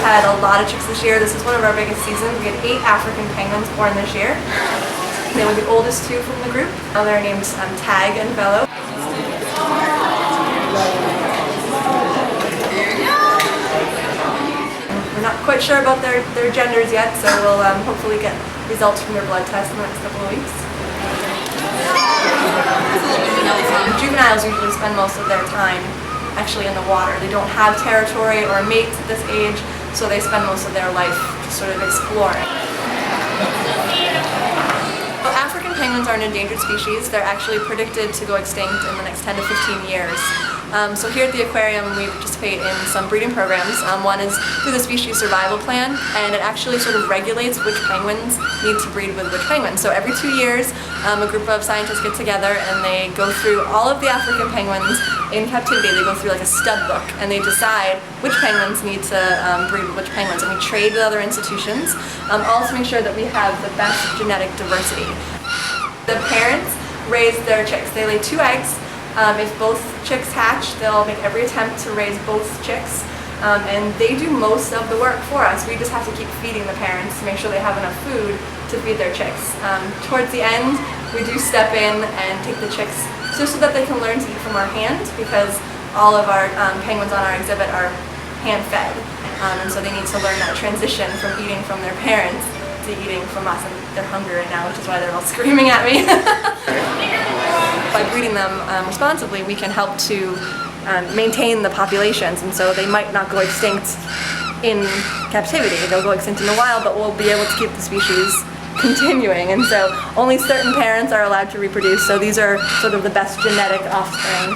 had a lot of chicks this year. This is one of our biggest seasons. We had 8 African penguins born this year. They were the oldest 2 from the group. They're named Tag and Bello. We're not quite sure about their genders yet, so we'll hopefully get results from their blood test in the next couple of weeks. Juveniles usually spend most of their time actually in the water. They don't have territory or mates at this age, so they spend most of their life just sort of exploring. Well, African penguins are an endangered species. They're actually predicted to go extinct in the next 10 to 15 years. So here at the aquarium we participate in some breeding programs. One is through the species survival plan, and it actually sort of regulates which penguins need to breed with which penguins. So every 2 years a group of scientists get together and they go through all of the African penguins in captivity. They go through like a stud book and they decide which penguins need to breed with which penguins, and we trade with other institutions, all to make sure that we have the best genetic diversity. The parents raise their chicks. They lay 2 eggs. If both chicks hatch, they'll make every attempt to raise both chicks, and they do most of the work for us. We just have to keep feeding the parents to make sure they have enough food to feed their chicks. Towards the end, we do step in and take the chicks just so that they can learn to eat from our hand, because all of our penguins on our exhibit are hand-fed, and so they need to learn that transition from eating from their parents to eating from us, and they're hungry right now, which is why they're all screaming at me. By breeding them responsibly, we can help to maintain the populations, and so they might not go extinct in captivity. They'll go extinct in the wild, but we'll be able to keep the species continuing, and so only certain parents are allowed to reproduce, so these are sort of the best genetic offspring.